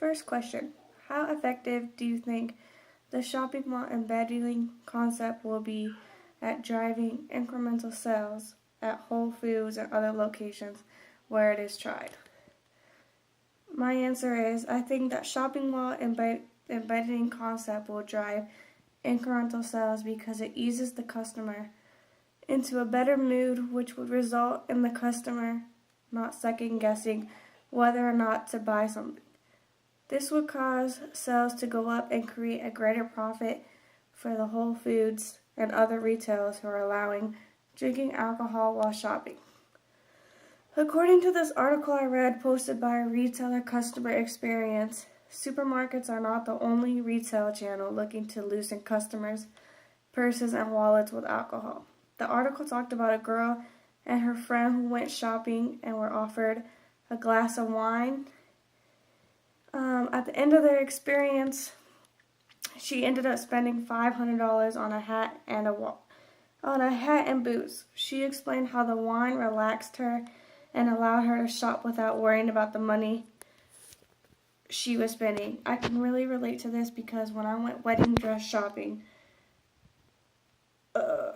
First question, how effective do you think the shopping mall embedding concept will be at driving incremental sales at Whole Foods and other locations where it is tried? My answer is I think that shopping mall embedding concept will drive incremental sales because it eases the customer into a better mood, which would result in the customer not second guessing whether or not to buy something. This would cause sales to go up and create a greater profit for the Whole Foods and other retailers who are allowing drinking alcohol while shopping. According to this article I read posted by a retailer customer experience, supermarkets are not the only retail channel looking to loosen customers' purses and wallets with alcohol. The article talked about a girl and her friend who went shopping and were offered a glass of wine. At the end of their experience, she ended up spending $500 on a hat and boots. She explained how the wine relaxed her and allowed her to shop without worrying about the money she was spending. I can really relate to this because when I went wedding dress shopping, the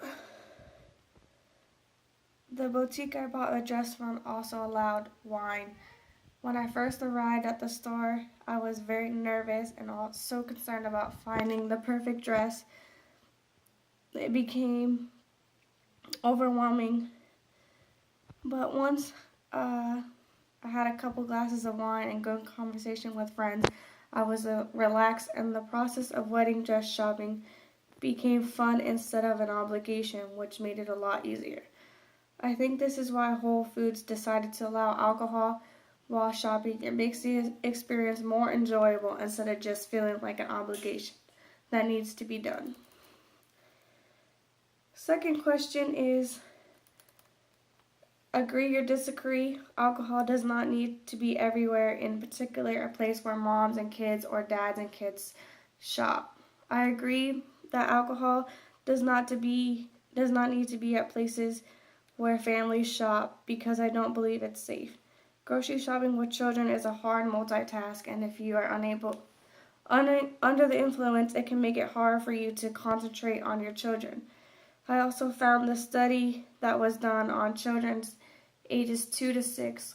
boutique I bought a dress from also allowed wine. When I first arrived at the store, I was very nervous and so concerned about finding the perfect dress. It became overwhelming. But once I had a couple glasses of wine and good conversation with friends, I was relaxed, and the process of wedding dress shopping became fun instead of an obligation, which made it a lot easier. I think this is why Whole Foods decided to allow alcohol while shopping. It makes the experience more enjoyable instead of just feeling like an obligation that needs to be done. Second question is, agree or disagree, alcohol does not need to be everywhere, in particular a place where moms and kids or dads and kids shop. I agree that alcohol does not need to be at places where families shop because I don't believe it's safe. Grocery shopping with children is a hard multitask, and if you are under the influence, it can make it hard for you to concentrate on your children. I also found the study that was done on children's ages 2 to 6,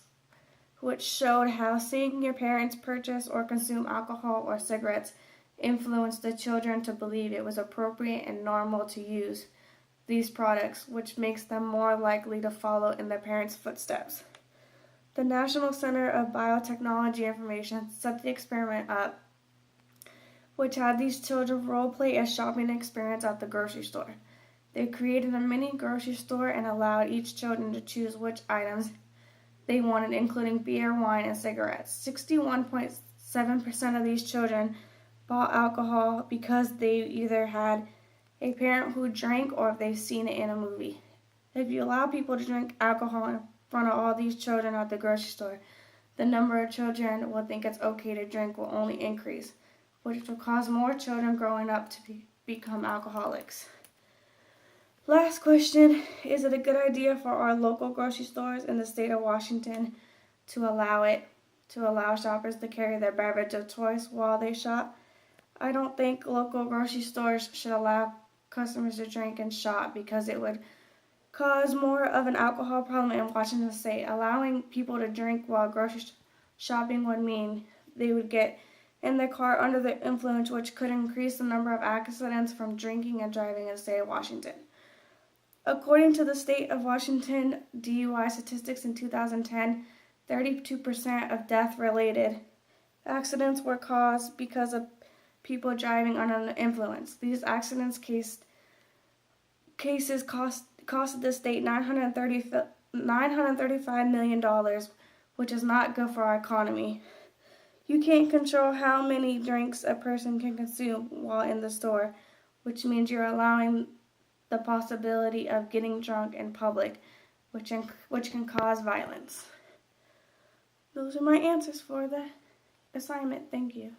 which showed how seeing your parents purchase or consume alcohol or cigarettes influenced the children to believe it was appropriate and normal to use these products, which makes them more likely to follow in their parents' footsteps. The National Center of Biotechnology Information set the experiment up, which had these children role-play a shopping experience at the grocery store. They created a mini grocery store and allowed each children to choose which items they wanted, including beer, wine, and cigarettes. 61.7% of these children bought alcohol because they either had a parent who drank or if they've seen it in a movie. If you allow people to drink alcohol in front of all these children at the grocery store, the number of children will think it's okay to drink will only increase, which will cause more children growing up to become alcoholics. Last question, is it a good idea for our local grocery stores in the state of Washington to allow shoppers to carry their beverage of choice while they shop? I don't think local grocery stores should allow customers to drink and shop because it would cause more of an alcohol problem in Washington state. Allowing people to drink while grocery shopping would mean they would get in their car under the influence, which could increase the number of accidents from drinking and driving in the state of Washington. According to the state of Washington DUI statistics in 2010, 32% of death-related accidents were caused because of people driving under the influence. These accidents cases costed the state $935 million, which is not good for our economy. You can't control how many drinks a person can consume while in the store, which means you're allowing the possibility of getting drunk in public, which can cause violence. Those are my answers for the assignment. Thank you.